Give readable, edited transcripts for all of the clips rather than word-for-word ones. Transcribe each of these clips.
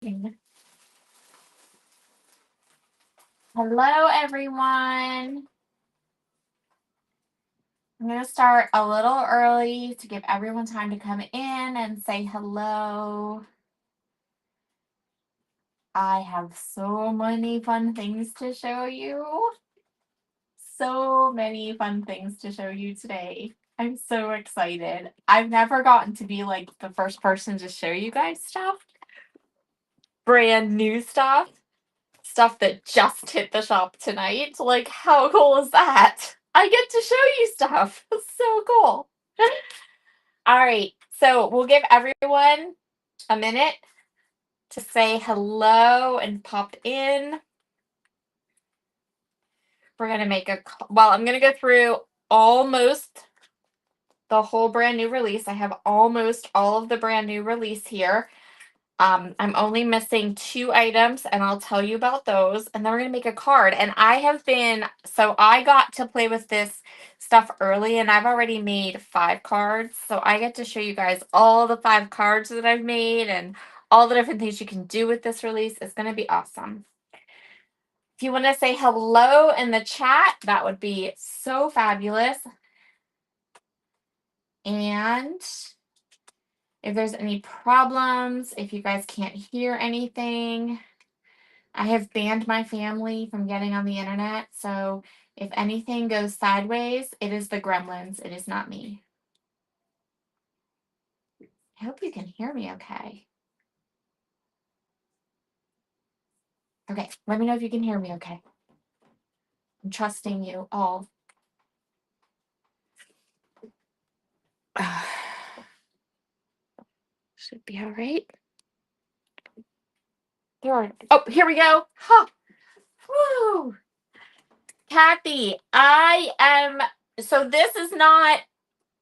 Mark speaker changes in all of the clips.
Speaker 1: Hello, everyone. I'm going to start a little early to give everyone time to come in and say hello. I have so many fun things to show you. So many fun things to show you today. I'm so excited. I've never gotten to be like the first person to show you guys stuff. Brand new stuff. Stuff that just hit the shop tonight. Like, how cool is that? I get to show you stuff. It's so cool. All right, so we'll give everyone a minute to say hello and pop in. We're going to make I'm going to go through almost the whole brand new release. I have almost all of the brand new release here. I'm only missing 2 items, and I'll tell you about those. And then we're going to make a card. And I got to play with this stuff early, and I've already made 5 cards. So I get to show you guys all the 5 cards that I've made and all the different things you can do with this release. It's going to be awesome. If you want to say hello in the chat, that would be so fabulous. And if there's any problems, if you guys can't hear anything, I have banned my family from getting on the internet, so if anything goes sideways, it is the gremlins. It is not me. I hope you can hear me okay. Okay, let me know if you can hear me okay. I'm trusting you all. Should be all right. Here we go. Huh. Woo. Kathy,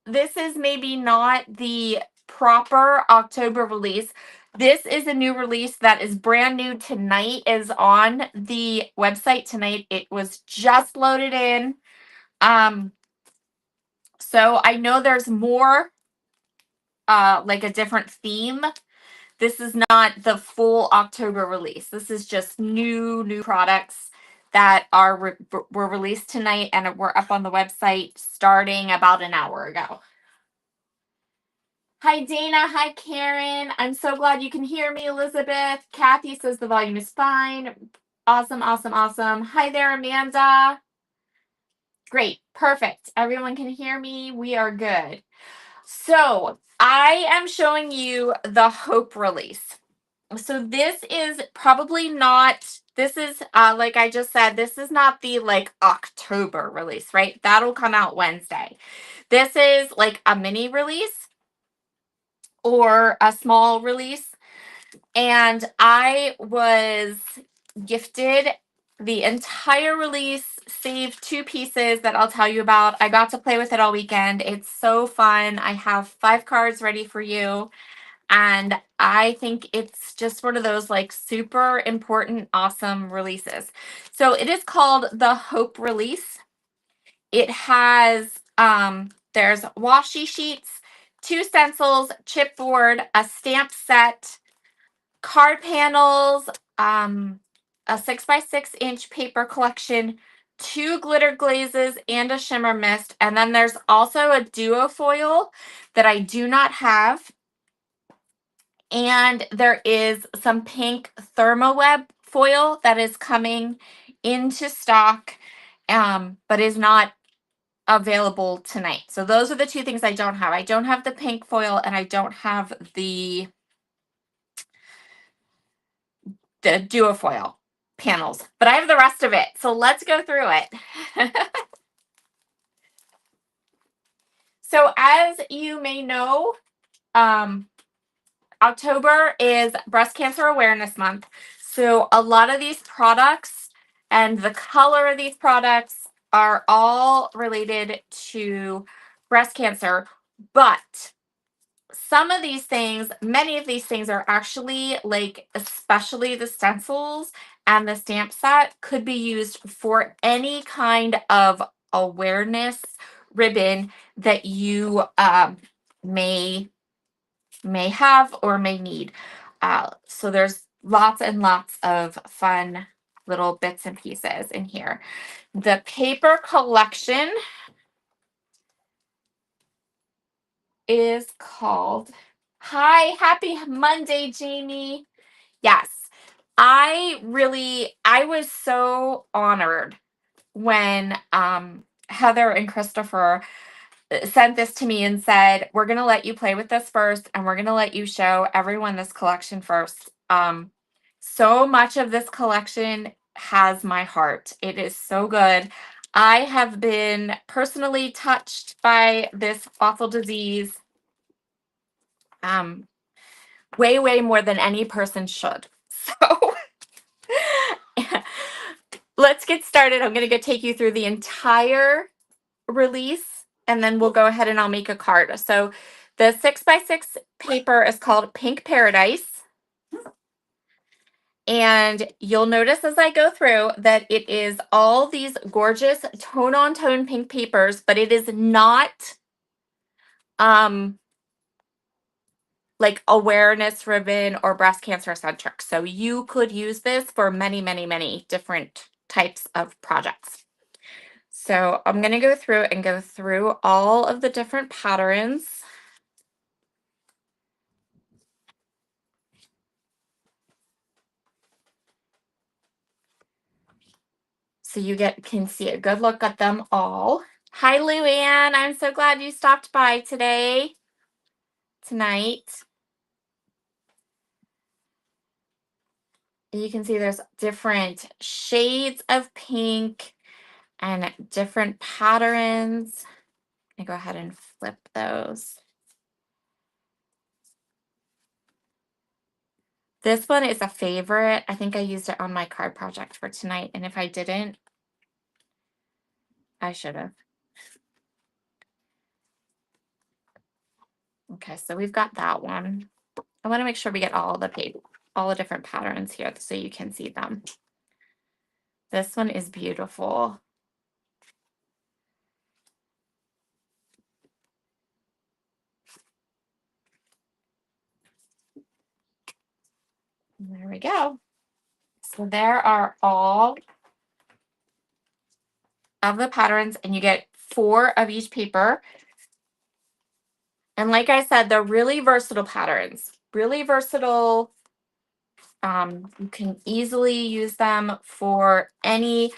Speaker 1: this is maybe not the proper October release. This is a new release that is brand new tonight, is on the website tonight. It was just loaded in. So I know there's more, like a different theme. This is not the full October release. This is just new products that were released tonight, and were up on the website starting about an hour ago. Hi, Dana. Hi, Karen. I'm so glad you can hear me, Elizabeth. Kathy says the volume is fine. Awesome. Hi there, Amanda. Great. Perfect. Everyone can hear me. We are good. So I am showing you the Hope release. So this is probably not, like I just said, this is not the like October release, right? That'll come out Wednesday. This is like a mini release or a small release. And I was gifted the entire release, save 2 pieces that I'll tell you about. I got to play with it all weekend. It's so fun. I have 5 cards ready for you. And I think it's just one of those like super important, awesome releases. So it is called the Hope release. It has, there's washi sheets, 2 stencils, chipboard, a stamp set, card panels, a 6x6-inch paper collection, 2 glitter glazes, and a shimmer mist. And then there's also a duo foil that I do not have. And there is some pink ThermoWeb foil that is coming into stock, but is not available tonight. So those are the 2 things I don't have. I don't have the pink foil, and I don't have the duo foil panels, but I have the rest of it. So let's go through it. So as you may know, October is Breast Cancer Awareness Month. So a lot of these products and the color of these products are all related to breast cancer, but many of these things are actually, like, especially the stencils and the stamp set, could be used for any kind of awareness ribbon that you may have or may need. So there's lots and lots of fun little bits and pieces in here. The paper collection is called, hi, happy Monday, Jamie. Yes, I was so honored when Heather and Christopher sent this to me and said, we're going to let you play with this first, and we're going to let you show everyone this collection first. So much of this collection has my heart. It is so good. I have been personally touched by this awful disease way, way more than any person should. So let's get started. I'm going to take you through the entire release, and then we'll go ahead and I'll make a card. So the 6x6 paper is called Pink Paradise. And you'll notice as I go through that it is all these gorgeous tone-on-tone pink papers, but it is not like awareness ribbon or breast cancer centric. So you could use this for many, many, many different types of projects. So I'm going to go through all of the different patterns. So you can see a good look at them all. Hi, Luann. I'm so glad you stopped by tonight. You can see there's different shades of pink and different patterns. I'm gonna go ahead and flip those. This one is a favorite. I think I used it on my card project for tonight, and if I didn't, I should have. Okay, so we've got that one. I want to make sure we get all the different patterns here so you can see them. This one is beautiful. There we go. So there are all of the patterns, and you get 4 of each paper. And like I said, they're really versatile patterns, really versatile. You can easily use them for any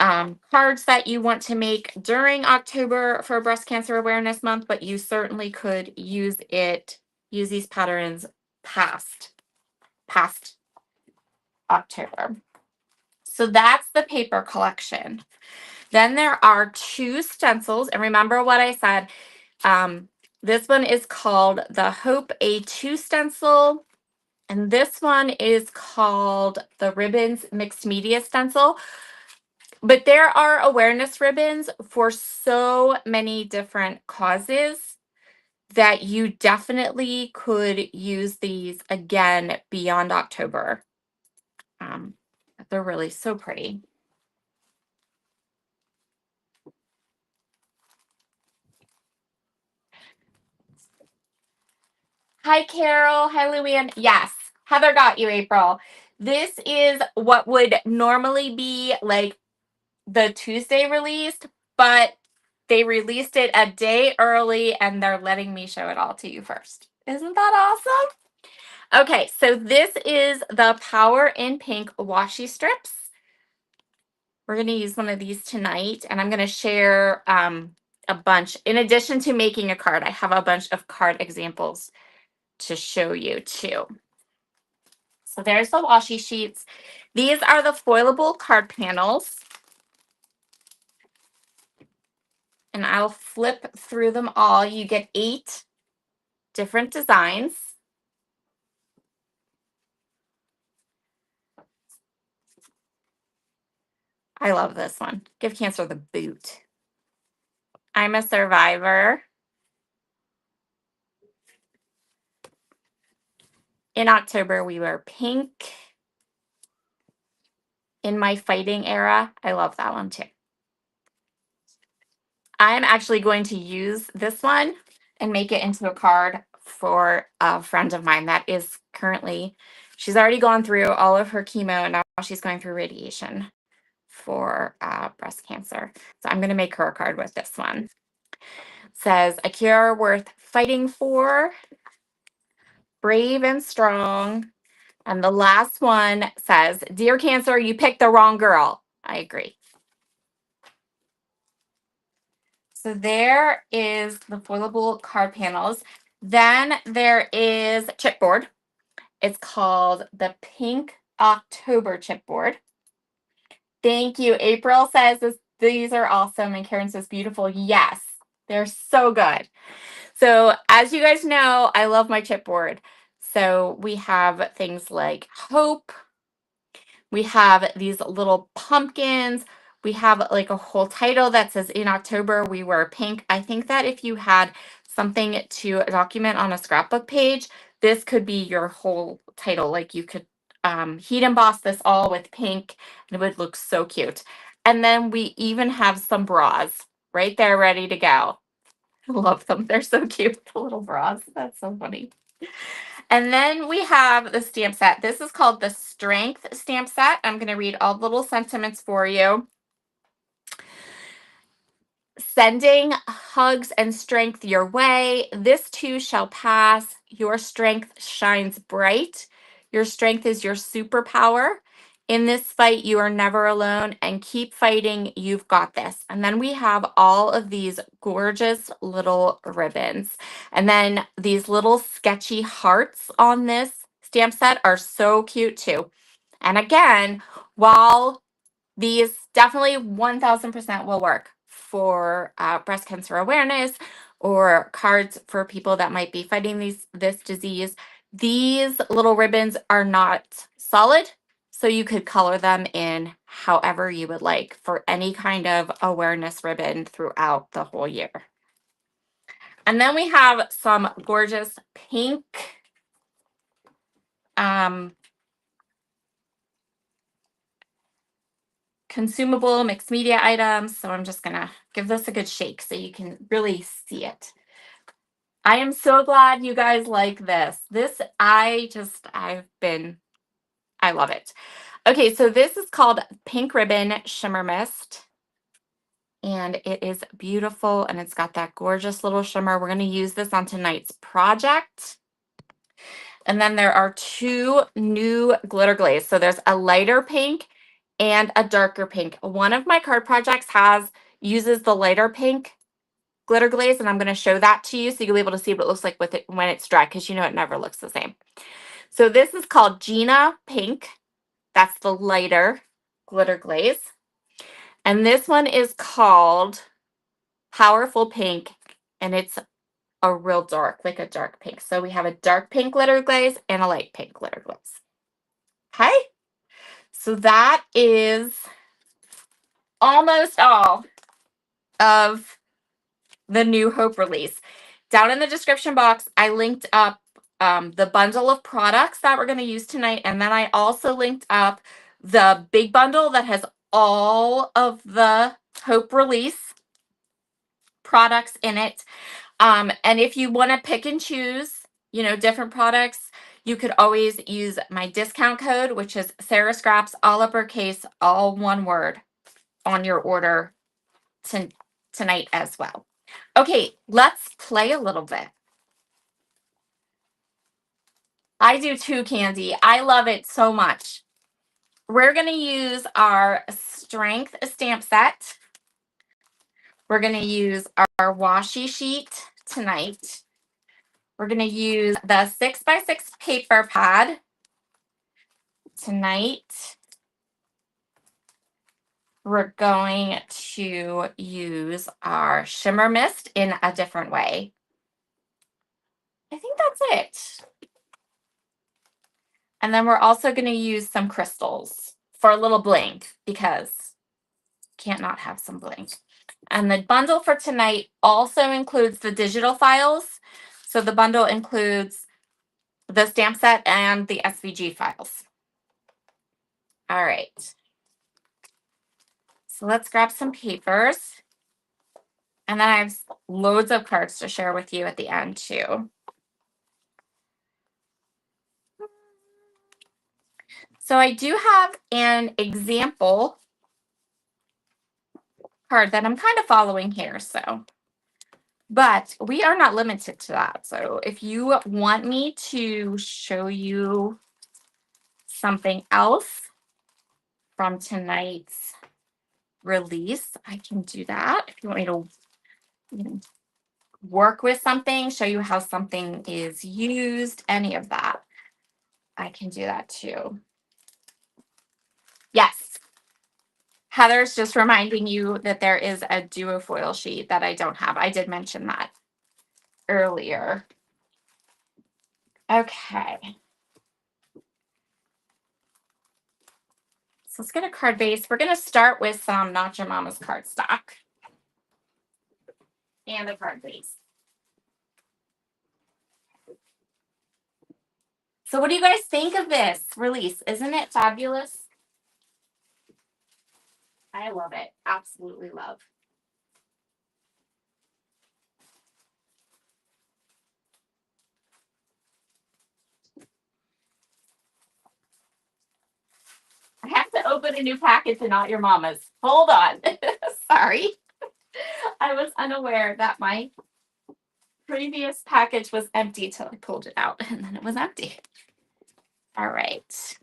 Speaker 1: cards that you want to make during October for Breast Cancer Awareness Month, but you certainly could use these patterns past October. So that's the paper collection. Then there are 2 stencils, and remember what I said. This one is called the Hope A2 stencil, and this one is called the Ribbons Mixed Media stencil. But there are awareness ribbons for so many different causes that you definitely could use these again beyond October. They're really so pretty. Hi, Carol. Hi, Luann. Yes, Heather got you, April. This is what would normally be like the Tuesday released, but they released it a day early and they're letting me show it all to you first. Isn't that awesome? Okay, so this is the Power in Pink washi strips. We're going to use one of these tonight, and I'm going to share a bunch. In addition to making a card, I have a bunch of card examples to show you too. So there's the washi sheets. These are the foilable card panels. And I'll flip through them all. You get 8 different designs. I love this one. Give cancer the boot. I'm a survivor. In October, we were pink. In my fighting era, I love that one too. I'm actually going to use this one and make it into a card for a friend of mine that is currently She's already gone through all of her chemo, and now she's going through radiation for breast cancer. So I'm going to make her a card with this one. It says, a cure worth fighting for, brave and strong. And the last one says, dear Cancer, you picked the wrong girl. I agree. So there is the foldable card panels. Then there is chipboard. It's called the Pink October chipboard. Thank you. April says these are awesome, and Karen says beautiful. Yes, they're so good. So as you guys know, I love my chipboard. So we have things like hope. We have these little pumpkins. We have like a whole title that says in October we wear pink. I think that if you had something to document on a scrapbook page, this could be your whole title. Like you could heat emboss this all with pink and it would look so cute. And then we even have some bras right there ready to go. I love them. They're so cute, the little bras. That's so funny. And then we have the stamp set. This is called the Strength stamp set. I'm going to read all the little sentiments for you. Sending hugs and strength your way. This too shall pass. Your strength shines bright. Your strength is your superpower. In this fight, you are never alone, and keep fighting. You've got this. And then we have all of these gorgeous little ribbons. And then these little sketchy hearts on this stamp set are so cute too. And again, while these definitely 1000% will work for breast cancer awareness or cards for people that might be fighting this disease, these little ribbons are not solid. So you could color them in however you would like for any kind of awareness ribbon throughout the whole year. And then we have some gorgeous pink consumable mixed media items. So I'm just going to give this a good shake so you can really see it. I am so glad you guys like this. I love it. Okay, so this is called Pink Ribbon Shimmer Mist. And it is beautiful, and it's got that gorgeous little shimmer. We're going to use this on tonight's project. And then there are two new glitter glaze. So there's a lighter pink and a darker pink. One of my card projects uses the lighter pink glitter glaze, and I'm going to show that to you so you'll be able to see what it looks like with it when it's dry, because you know it never looks the same. So this is called Gina Pink. That's the lighter glitter glaze. And this one is called Powerful Pink, and it's a real dark, like a dark pink. So we have a dark pink glitter glaze and a light pink glitter glaze. Okay, so that is almost all of the new Hope release. Down in the description box, I linked up the bundle of products that we're going to use tonight. And then I also linked up the big bundle that has all of the Hope release products in it. And if you want to pick and choose, different products, you could always use my discount code, which is Sarah Scraps, all uppercase, all one word, on your order tonight as well. Okay, let's play a little bit. I do too, Candy. I love it so much. We're going to use our Strength stamp set. We're going to use our washi sheet tonight. We're going to use the 6x6 paper pad tonight. We're going to use our shimmer mist in a different way. I think that's it. And then we're also going to use some crystals for a little bling, because can't not have some bling. And the bundle for tonight also includes the digital files. So the bundle includes the stamp set and the SVG files. All right. So let's grab some papers. And then I have loads of cards to share with you at the end too. So I do have an example card that I'm kind of following here. So, but we are not limited to that. So if you want me to show you something else from tonight's release, I can do that. If you want me to, you know, work with something, show you how something is used, any of that, I can do that too. Yes. Heather's just reminding you that there is a duo foil sheet that I don't have. I did mention that earlier. Okay. So let's get a card base. We're going to start with some Not Your Mama's cardstock and a card base. So what do you guys think of this release? Isn't it fabulous? I love it. Absolutely love. I have to open a new package to Not Your Mama's. Hold on. Sorry. I was unaware that my previous package was empty till I pulled it out, and then it was empty. All right.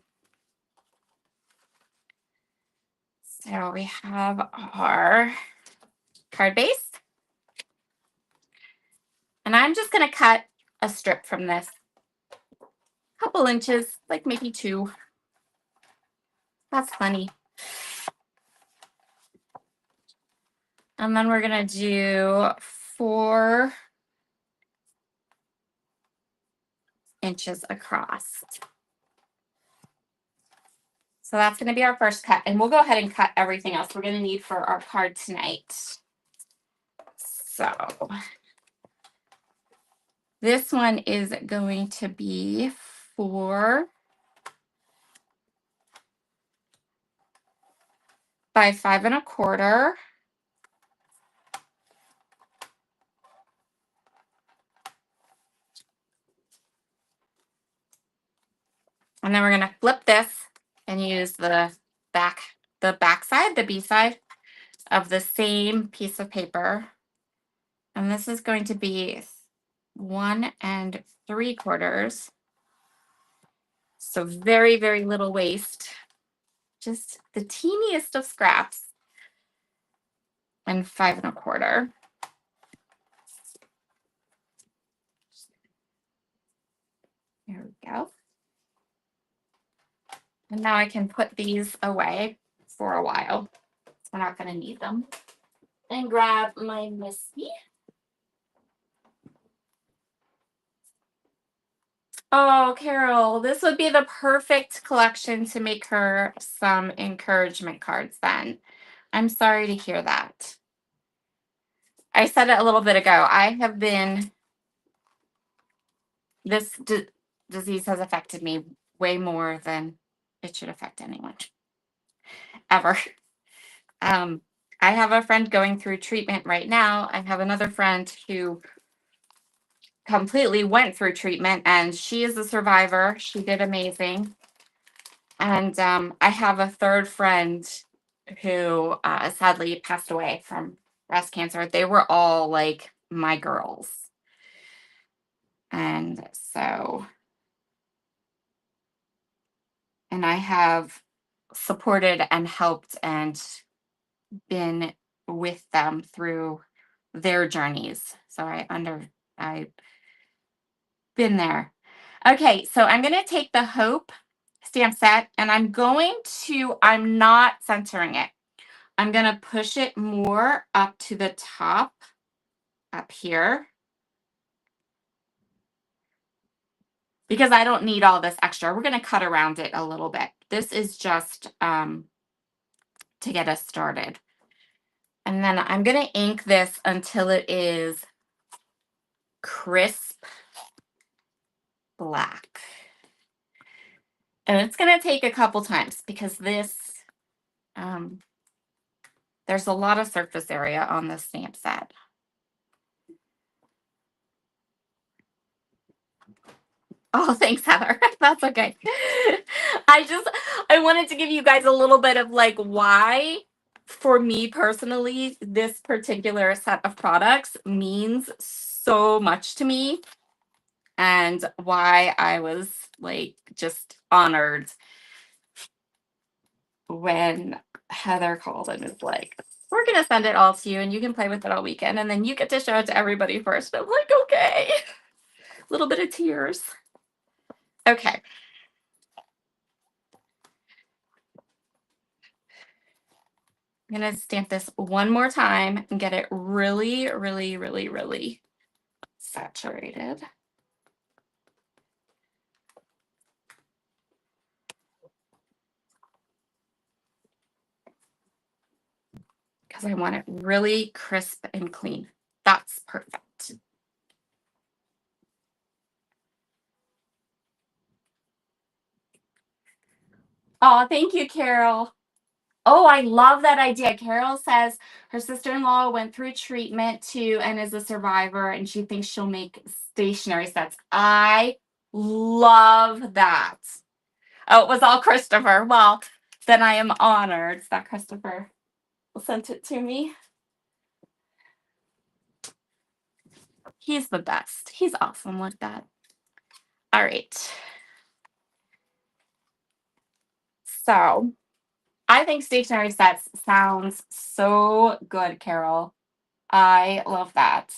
Speaker 1: So we have our card base. And I'm just going to cut a strip from this. A couple inches, like maybe 2. That's plenty. And then we're going to do 4 inches across. So that's going to be our first cut. And we'll go ahead and cut everything else we're going to need for our card tonight. So this one is going to be 4 by 5 1/4. And then we're going to flip this and use the back side, the B side of the same piece of paper. And this is going to be 1 3/4. So very, very little waste. Just the teeniest of scraps. And 5 1/4. There we go. And now I can put these away for a while. We're not going to need them. And grab my Missy. Oh, Carol, this would be the perfect collection to make her some encouragement cards then. I'm sorry to hear that. I said it a little bit ago. This disease has affected me way more than it should affect anyone ever. I have a friend going through treatment right now. I have another friend who completely went through treatment, and she is a survivor. She did amazing. And I have a third friend who sadly passed away from breast cancer. They were all like my girls. And so, and I have supported and helped and been with them through their journeys. So I've been there. Okay, so I'm going to take the Hope stamp set and I'm not centering it. I'm going to push it more up to the top up here because I don't need all this extra. We're going to cut around it a little bit. This is just to get us started. And then I'm going to ink this until it is crisp black. And it's going to take a couple times because this, there's a lot of surface area on this stamp set. Oh, thanks, Heather. That's okay. I wanted to give you guys a little bit of like why, for me personally, this particular set of products means so much to me and why I was like just honored when Heather called and was like, we're going to send it all to you and you can play with it all weekend and then you get to show it to everybody first. I'm like, okay. A little bit of tears. Okay. I'm going to stamp this one more time and get it really, really, really, really saturated. Because I want it really crisp and clean. That's perfect. Oh, thank you, Carol. Oh, I love that idea. Carol says her sister-in-law went through treatment too and is a survivor, and she thinks she'll make stationery sets. I love that. Oh, it was all Christopher. Well, then I am honored that Christopher sent it to me. He's the best. He's awesome like that. All right. So I think stationery sets sounds so good, Carol. I love that.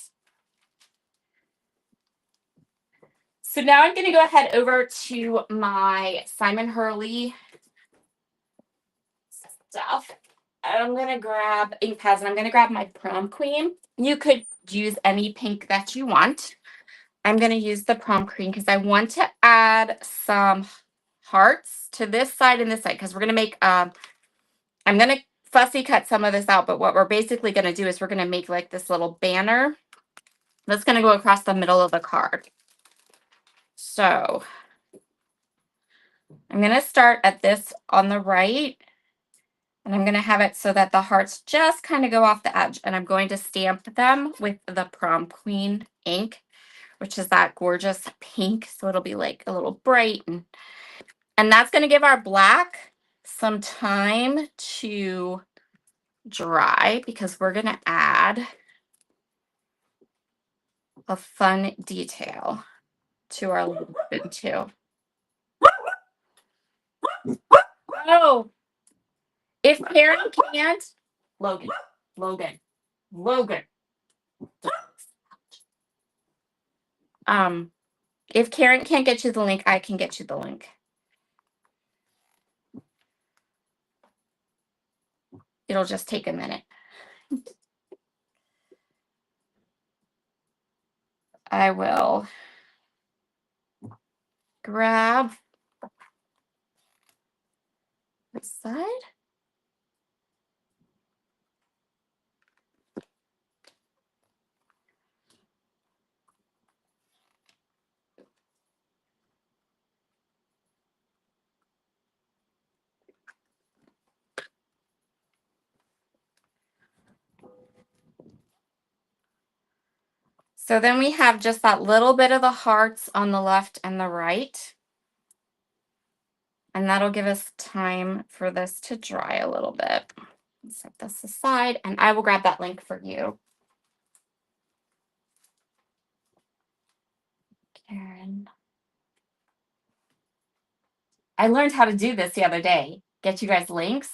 Speaker 1: So now I'm going to go ahead over to my Simon Hurley stuff. I'm going to grab ink pads and I'm going to grab my Prom Queen. You could use any pink that you want. I'm going to use the Prom Queen because I want to add some hearts to this side and this side because we're going to make, I'm going to fussy cut some of this out, but what we're basically going to do is we're going to make like this little banner that's going to go across the middle of the card. So I'm going to start at this on the right, and I'm going to have it so that the hearts just kind of go off the edge, and I'm going to stamp them with the Prom Queen ink, which is that gorgeous pink. So it'll be like a little bright, and that's going to give our black some time to dry because we're going to add a fun detail to our ribbon too. Oh, if Karen can't, Logan. If Karen can't get you the link, I can get you the link. It'll just take a minute. I will grab this side. So then we have just that little bit of the hearts on the left and the right. And that'll give us time for this to dry a little bit. Set this aside, and I will grab that link for you. Karen. I learned how to do this the other day. Get you guys links.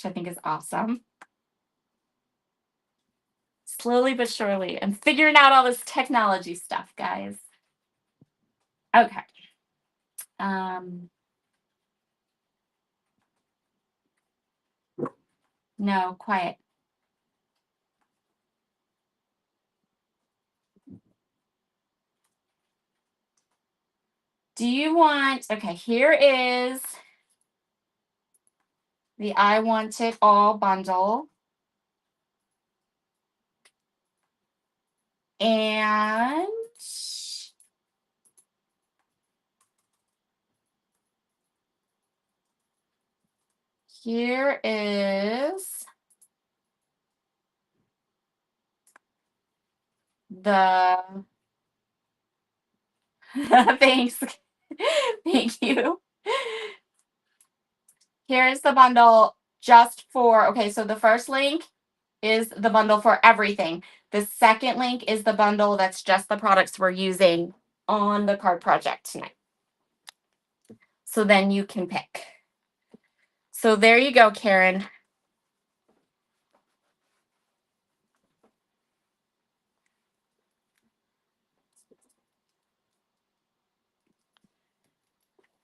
Speaker 1: Which I think is awesome. Slowly but surely. I'm figuring out all this technology stuff, guys. Okay. No, quiet. Do you want, okay, here is the I Want It All bundle. And here is the thanks. Thank you. Here's the bundle just for, okay, so the first link is the bundle for everything. The second link is the bundle that's just the products we're using on the card project tonight. So then you can pick. So there you go, Karen.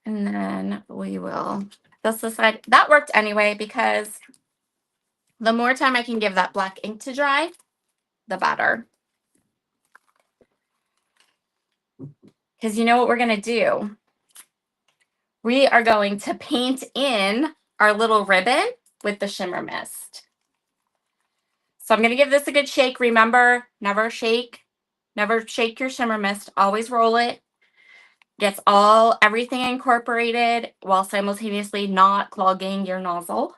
Speaker 1: And then we will, this side, that worked anyway, because the more time I can give that black ink to dry, the better. Because you know what we're going to do? We are going to paint in our little ribbon with the shimmer mist. So I'm going to give this a good shake. Remember, never shake your shimmer mist. Always roll it. Gets everything incorporated while simultaneously not clogging your nozzle.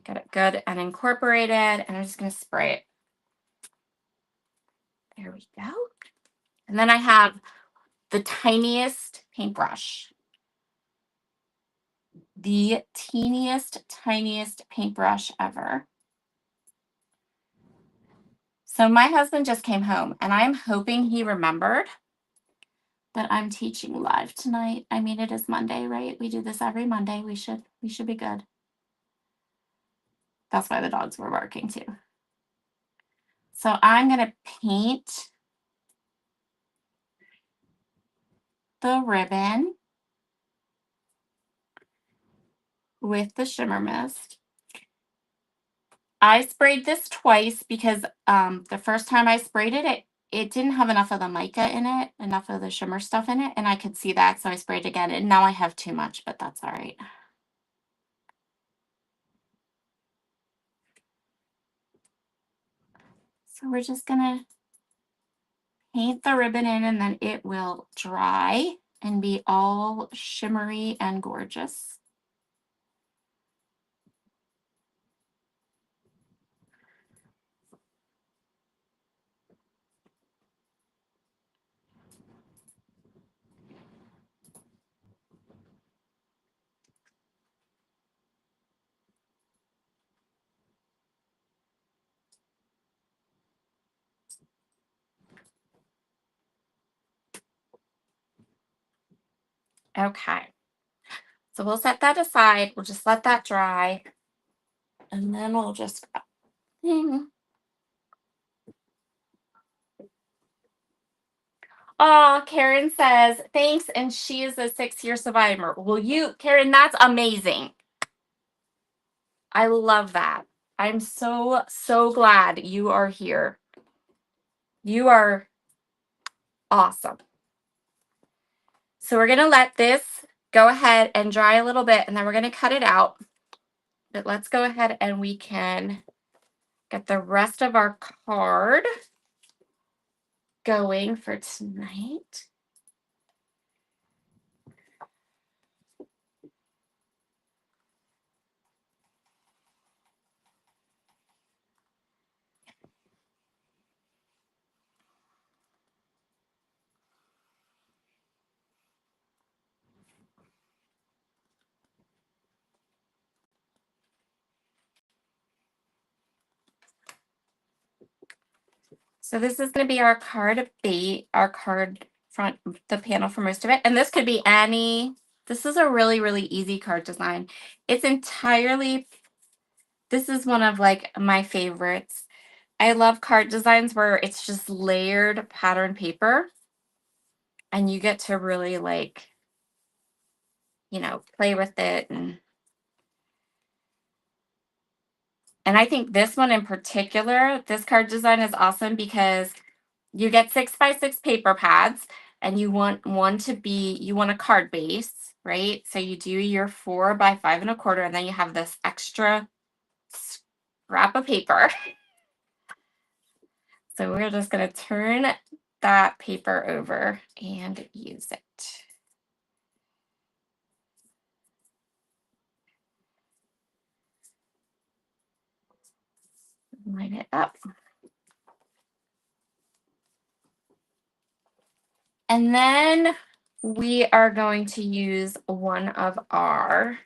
Speaker 1: Get it good and incorporated, and I'm just going to spray it. There we go. And then I have the tiniest paintbrush. The teeniest, tiniest paintbrush ever. So my husband just came home, and I'm hoping he remembered that I'm teaching live tonight. I mean, it is Monday, right? We do this every Monday. We should be good. That's why the dogs were barking too. So I'm going to paint the ribbon with the shimmer mist. I sprayed this twice because the first time I sprayed it, it didn't have enough of the mica in it, enough of the shimmer stuff in it, and I could see that, so I sprayed again, and now I have too much, but that's all right. So we're just gonna paint the ribbon in, and then it will dry and be all shimmery and gorgeous. Okay, so we'll set that aside. We'll just let that dry, and then we'll just Oh, Karen says, thanks, and she is a 6-year survivor. Will you, Karen, that's amazing. I love that. I'm so, so glad you are here. You are awesome. So we're going to let this go ahead and dry a little bit, and then we're going to cut it out. But let's go ahead and we can get the rest of our card going for tonight. So this is going to be our card base, our card front, the panel for most of it. And this could be any, this is a really, really easy card design. It's entirely, this is one of like my favorites. I love card designs where it's just layered pattern paper and you get to really like, you know, play with it. And I think this one in particular, this card design is awesome because you get 6x6 paper pads and you want one to be, you want a card base, right? So you do your 4 by 5 1/4, and then you have this extra scrap of paper. So we're just going to turn that paper over and use it. Line it up. And then we are going to use one of our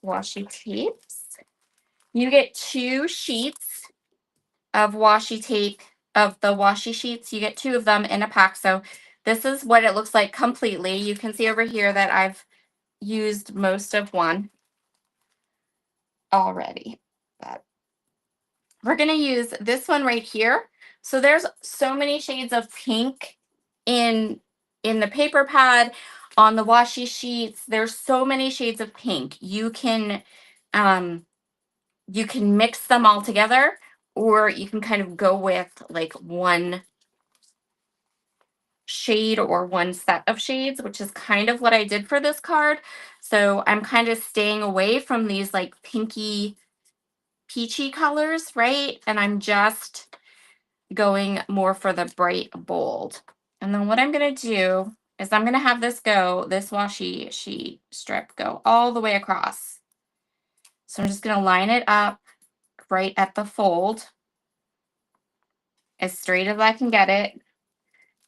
Speaker 1: washi tapes. You get 2 sheets of washi tape, of the washi sheets. You get 2 of them in a pack. So this is what it looks like completely. You can see over here that I've used most of one already. But we're going to use this one right here. So there's so many shades of pink in the paper pad, on the washi sheets. There's so many shades of pink. You can mix them all together, or you can kind of go with like one shade or one set of shades, which is kind of what I did for this card. So I'm kind of staying away from these like pinky peachy colors, right? And I'm just going more for the bright bold. And then what I'm going to do is I'm going to have this washi sheet strip go all the way across. So I'm just going to line it up right at the fold, as straight as I can get it.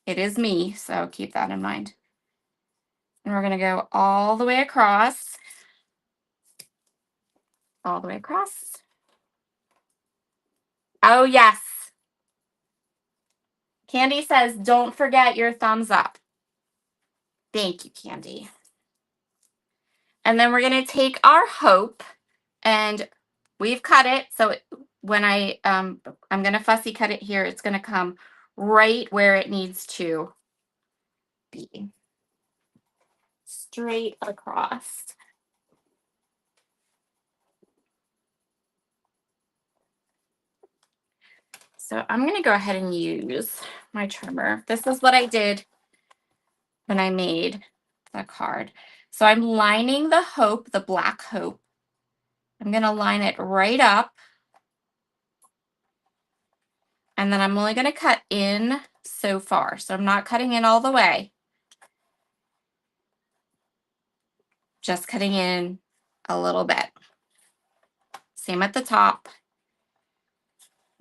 Speaker 1: It is me, so keep that in mind. And we're going to go all the way across. All the way across. Oh, yes. Candy says, don't forget your thumbs up. Thank you, Candy. And then we're going to take our hope, and we've cut it. So when I'm going to fussy cut it here, it's going to come right where it needs to be. Straight across. So I'm going to go ahead and use my trimmer. This is what I did when I made the card. So I'm lining the hope, the black hope. I'm going to line it right up. And then I'm only going to cut in so far. So I'm not cutting in all the way. Just cutting in a little bit. Same at the top.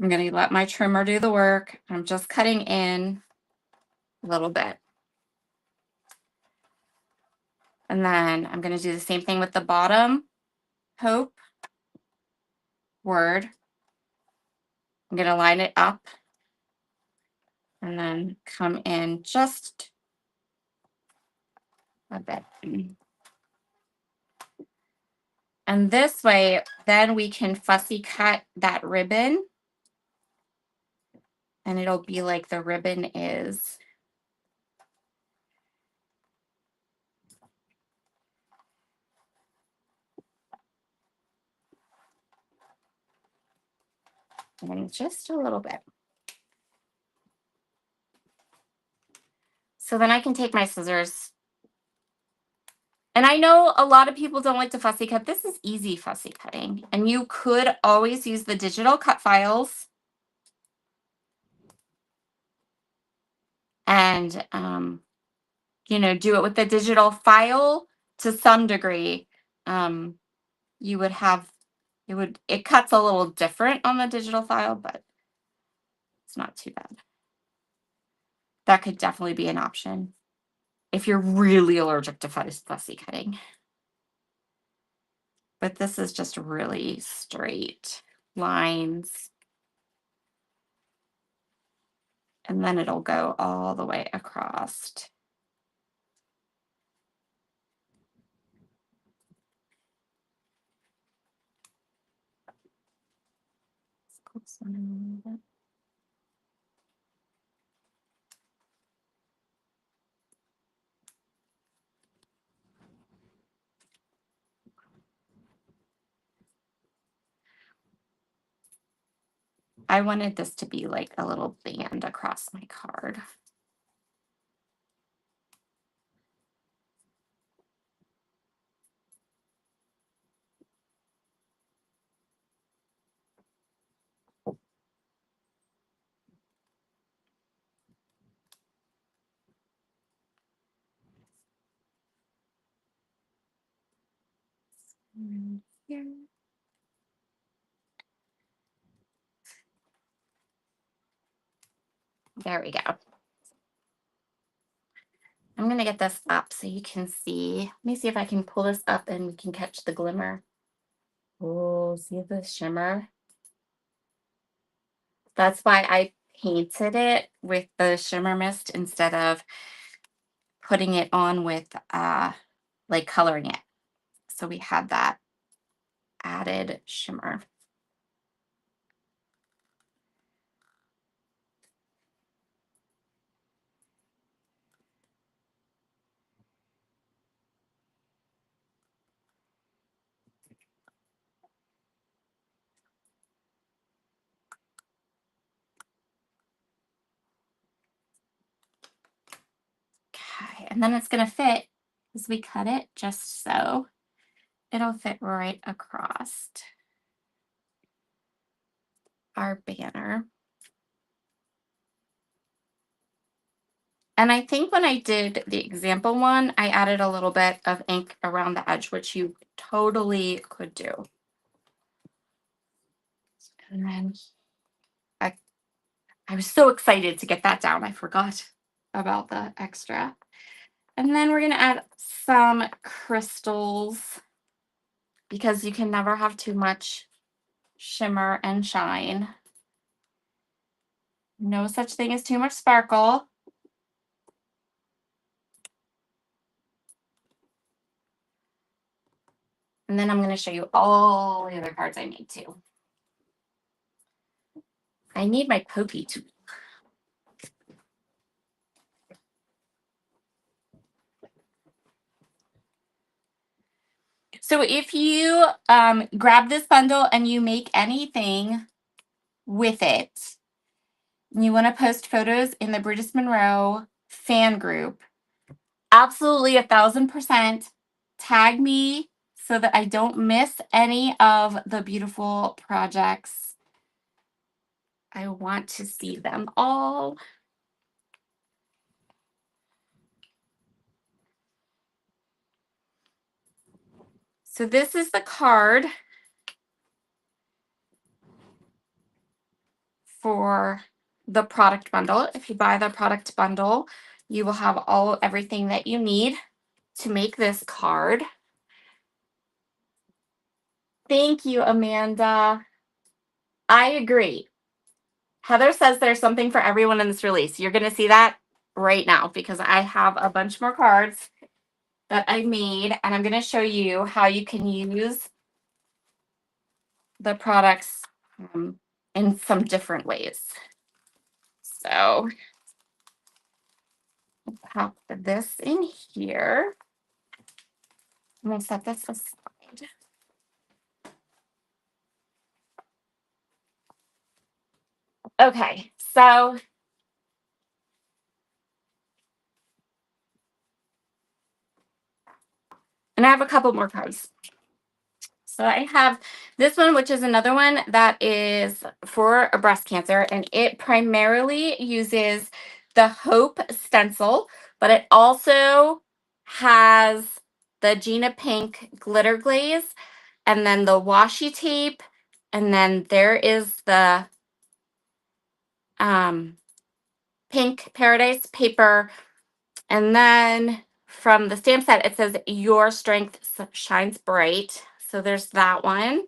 Speaker 1: I'm going to let my trimmer do the work. I'm just cutting in a little bit. And then I'm going to do the same thing with the bottom hope word. I'm going to line it up and then come in just a bit. And this way, then we can fussy cut that ribbon. And it'll be like the ribbon is. And just a little bit. So then I can take my scissors. And I know a lot of people don't like to fussy cut. This is easy fussy cutting. And you could always use the digital cut files. And, you know, do it with the digital file to some degree. You would have, it cuts a little different on the digital file, but it's not too bad. That could definitely be an option if you're really allergic to fussy cutting. But this is just really straight lines. And then it'll go all the way across. I wanted this to be like a little band across my card. Here. There we go. I'm going to get this up so you can see. Let me see if I can pull this up and we can catch the glimmer. Oh, see the shimmer? That's why I painted it with the shimmer mist instead of putting it on with like coloring it. So we had that added shimmer. Okay, and then it's going to fit as we cut it just so it'll fit right across our banner. And I think when I did the example one, I added a little bit of ink around the edge, which you totally could do. And then I was so excited to get that down. I forgot about the extra. And then we're going to add some crystals because you can never have too much shimmer and shine. No such thing as too much sparkle. And then I'm going to show you all the other cards I made too. I need my pokey tool. So if you grab this bundle and you make anything with it, and you want to post photos in the Bridget Monroe fan group, absolutely 1000% tag me so that I don't miss any of the beautiful projects. I want to see them all. So this is the card for the product bundle. If you buy the product bundle, you will have everything that you need to make this card. Thank you, Amanda. I agree. Heather says there's something for everyone in this release. You're going to see that right now because I have a bunch more cards that I made, and I'm going to show you how you can use the products in some different ways. So I'll pop this in here. I'm going to set this aside. Okay, so and I have a couple more cards. So I have this one, which is another one that is for breast cancer, and it primarily uses the Hope stencil, but it also has the Gina Pink glitter glaze, and then the washi tape, and then there is the pink paradise paper, and then from the stamp set, it says Your Strength Shines Bright. So there's that one.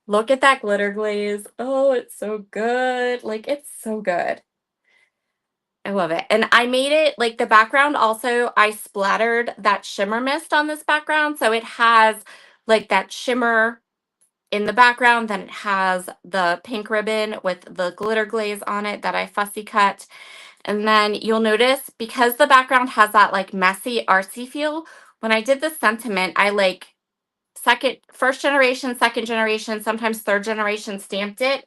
Speaker 1: Look at that glitter glaze. Oh, it's so good. Like, it's so good. I love it. And I made it, like, the background also, I splattered that shimmer mist on this background. So it has, like, that shimmer in the background. Then it has the pink ribbon with the glitter glaze on it that I fussy cut. And then you'll notice, because the background has that, like, messy, artsy feel, when I did the sentiment, I, like, first generation, second generation, sometimes third generation stamped it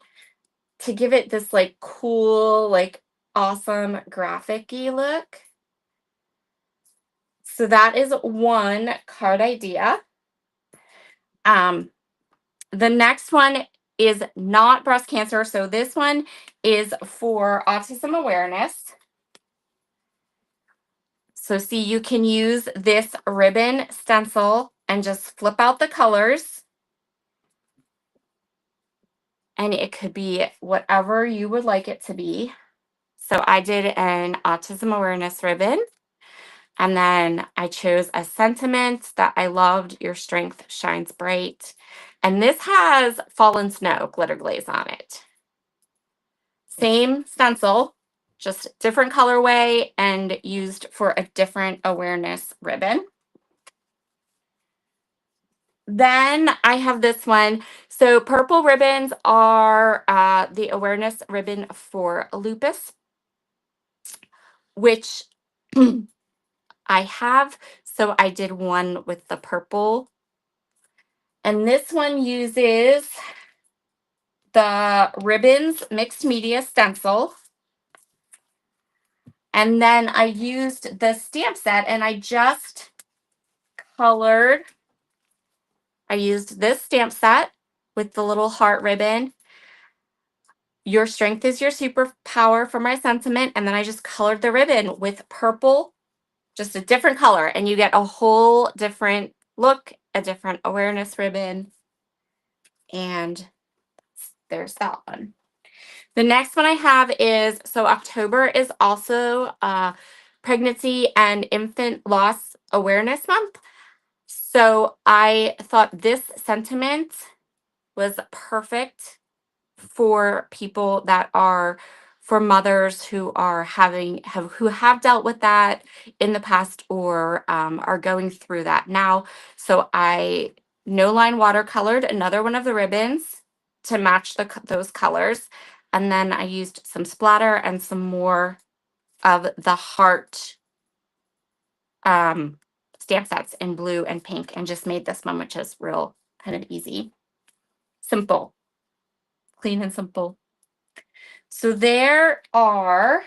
Speaker 1: to give it this, like, cool, like, awesome graphic-y look. So that is one card idea. The next one is not breast cancer. So this one is for autism awareness. So see, you can use this ribbon stencil and just flip out the colors. And it could be whatever you would like it to be. So I did an autism awareness ribbon. And then I chose a sentiment that I loved, your strength shines bright. And this has fallen snow glitter glaze on it. Same stencil, just different colorway and used for a different awareness ribbon. Then I have this one. So purple ribbons are the awareness ribbon for lupus, which I have. So I did one with the purple. And this one uses the ribbons mixed media stencil. And then I used the stamp set and I just colored. I used this stamp set with the little heart ribbon. Your strength is your superpower for my sentiment. And then I just colored the ribbon with purple, just a different color. And you get a whole different look, a different awareness ribbon. And there's that one. The next one I have is, so October is also Pregnancy and Infant Loss Awareness Month. So I thought this sentiment was perfect for people that are, for mothers who are who have dealt with that in the past or are going through that now. So I No Line watercolored another one of the ribbons to match those colors. And then I used some splatter and some more of the heart stamp sets in blue and pink and just made this one, which is real kind of easy, simple, clean and simple. So there are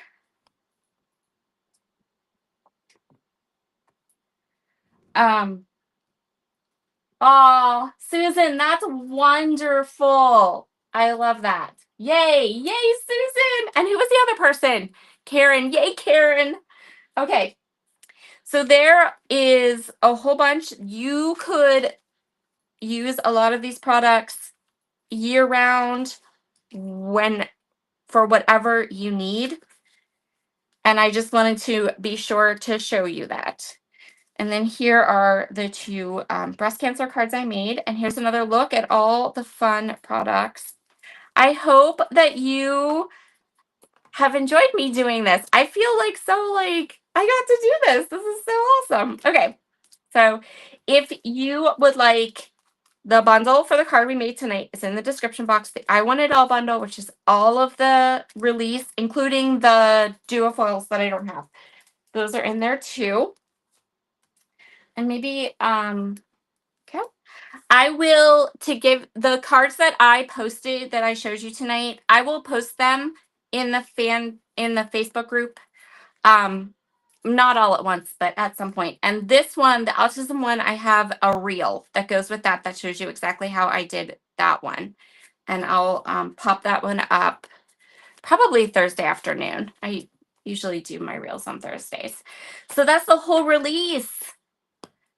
Speaker 1: oh, Susan, that's wonderful. I love that. Yay, Susan. And who was the other person? Karen. Yay, Karen. Okay. So there is a whole bunch. You could use a lot of these products year round for whatever you need. And I just wanted to be sure to show you that. And then here are the two breast cancer cards I made. And here's another look at all the fun products. I hope that you have enjoyed me doing this. I feel like I got to do this. This is so awesome. Okay. So if you would like the bundle for the card we made tonight, it's in the description box. The I Want It All bundle, which is all of the release, including the duofoils that I don't have. Those are in there too. And maybe, okay. I will, to give the cards that I posted that I showed you tonight, I will post them in the Facebook group. Not all at once, but at some point. And this one, the autism one, I have a reel that goes with that shows you exactly how I did that one. And I'll pop that one up probably Thursday afternoon. I usually do my reels on Thursdays. So that's the whole release.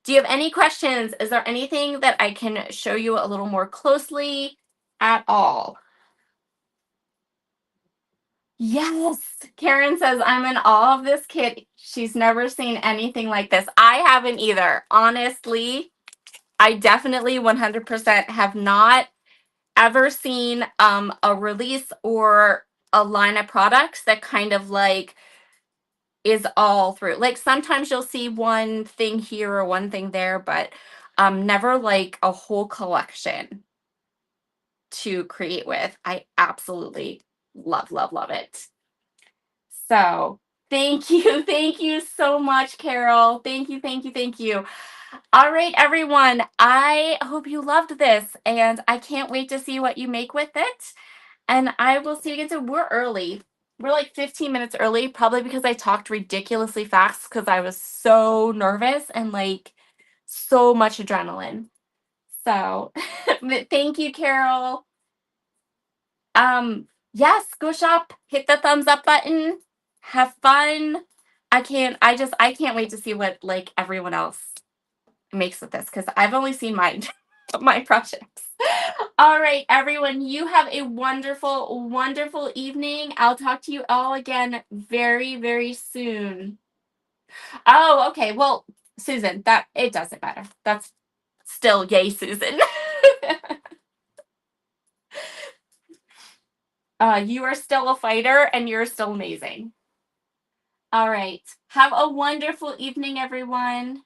Speaker 1: Do you have any questions? Is there anything that I can show you a little more closely at all? Yes. Karen says, I'm in awe of this kit. She's never seen anything like this. I haven't either. Honestly, I definitely 100% have not ever seen a release or a line of products that kind of like is all through. Like sometimes you'll see one thing here or one thing there, but never like a whole collection to create with. I absolutely love it. So thank you. Thank you so much, Carol. Thank you. All right, everyone. I hope you loved this and I can't wait to see what you make with it. And I will see you again soon. We're early. We're like 15 minutes early, probably because I talked ridiculously fast because I was so nervous and like so much adrenaline. So thank you, Carol. Yes, go shop, hit the thumbs up button, have fun. I can't wait to see what like everyone else makes with this because I've only seen my projects. All right, everyone, you have a wonderful, wonderful evening. I'll talk to you all again very, very soon. Oh, okay. Well, Susan, that it doesn't matter. That's still yay, Susan. You are still a fighter and you're still amazing. All right. Have a wonderful evening, everyone.